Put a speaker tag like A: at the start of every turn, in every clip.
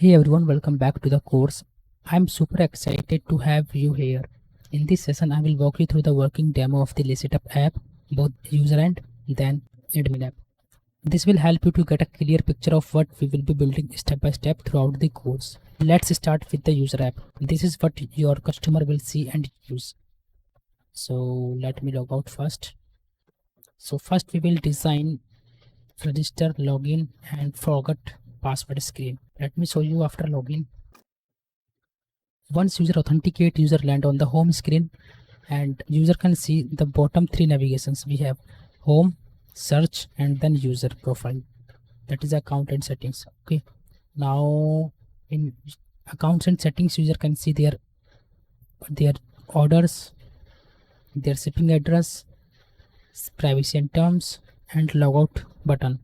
A: Hey everyone, welcome back to the course. I'm super excited to have you here. In this session, I will walk you through the working demo of the LesyTap app, both user and then admin app. This will help you to get a clear picture of what we will be building step by step throughout the course. Let's start with the user app. This is what your customer will see and use. So let me log out first. So first we will design register, login and forget password screen. Let me show you after login. Once user authenticate, user land on the home screen and user can see the bottom three navigations. We have home, search and then user profile. That is account and settings. Okay. Now in accounts and settings, user can see their orders, their shipping address, privacy and terms and logout button.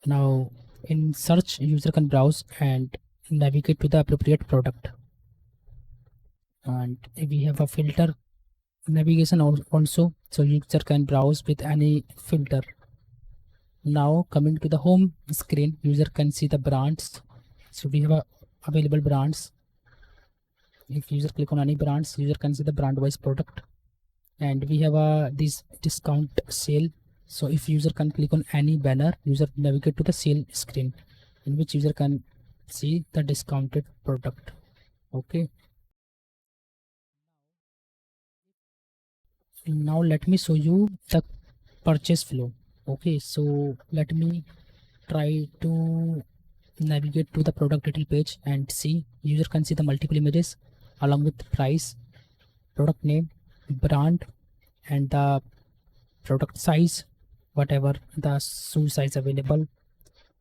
A: Now in search, user can browse and navigate to the appropriate product. And we have a filter navigation also, so user can browse with any filter. Now coming to the home screen, user can see the brands. So we have available brands. If user click on any brands, user can see the brand wise product. And we have this discount sale. So if user can click on any banner, user navigate to the sale screen in which user can see the discounted product. Okay. Now let me show you the purchase flow. Okay, so let me try to navigate to the product detail page and see. User can see the multiple images along with price, product name, brand and the product size, whatever the shoe size available.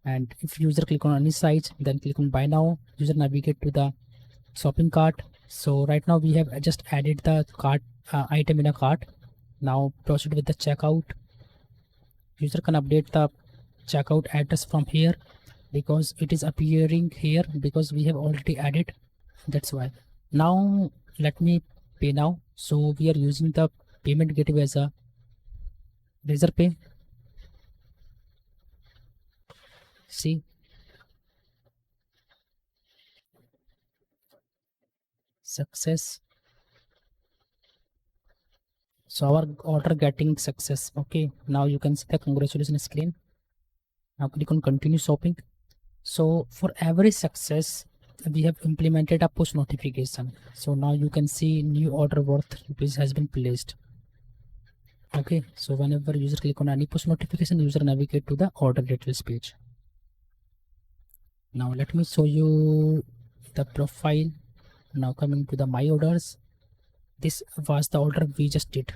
A: And if user click on any size, then click on buy now, user navigate to the shopping cart. So right now we have just added the cart item in a cart. Now proceed with the checkout. User can update the checkout address from here because it is appearing here because we have already added, that's why. Now let me pay now. So we are using the payment gateway as a Razorpay. See, success. So our order getting success. Okay, now you can see the congratulations screen. Now click on continue shopping. So for every success, we have implemented a push notification. So now you can see new order worth rupees has been placed. Okay, so whenever user click on any push notification, user navigate to the order details page. Now let me show you the profile. Now coming to the my orders, this was the order we just did.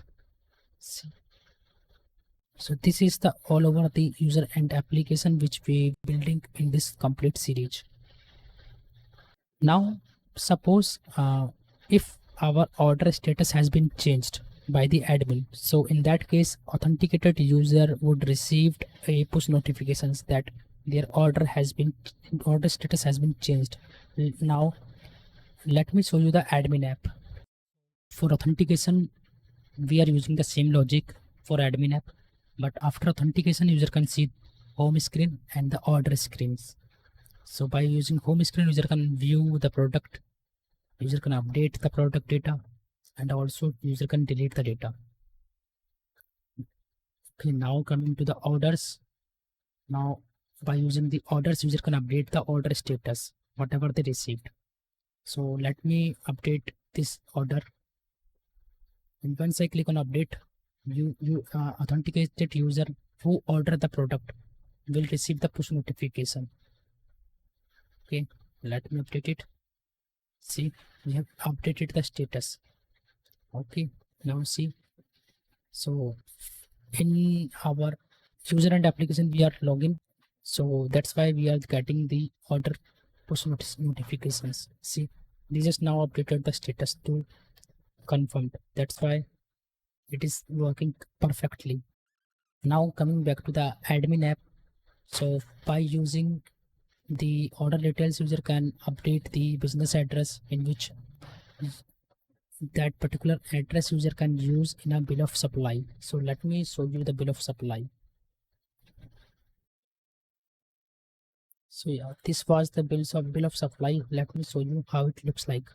A: See. So this is the all over the user and application which we building in this complete series. Now suppose if our order status has been changed by the admin, so in that case authenticated user would receive a push notifications that their order status has been changed. Now let me show you the admin app. For authentication we are using the same logic for admin app, but after authentication user can see home screen and the order screens. So by using home screen, user can view the product, user can update the product data, and also user can delete the data. Okay, now coming to the orders. Now by using the orders, user can update the order status, whatever they received. So let me update this order. And once I click on update, you authenticated user who ordered the product will receive the push notification. Okay, let me update it. See, we have updated the status. Okay, now see. So in our user and application we are login, so that's why we are getting the order push notifications. See, we just now updated the status to confirmed, that's why it is working perfectly. Now coming back to the admin app, so by using the order details, user can update the business address in which that particular address user can use in a bill of supply. So let me show you the bill of supply. So yeah, this was the bill of supply. Let me show you how it looks like.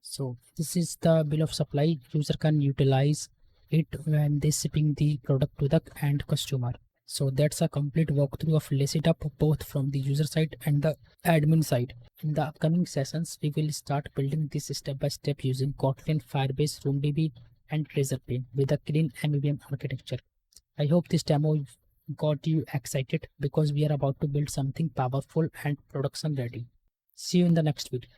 A: So this is the bill of supply. User can utilize it when they shipping the product to the end customer. So that's a complete walkthrough of LaceItUp, both from the user side and the admin side. In the upcoming sessions, we will start building this step by step using Kotlin, Firebase, RoomDB, and Razorpay with a clean MVVM architecture. I hope this demo got you excited because we are about to build something powerful and production ready. See you in the next video.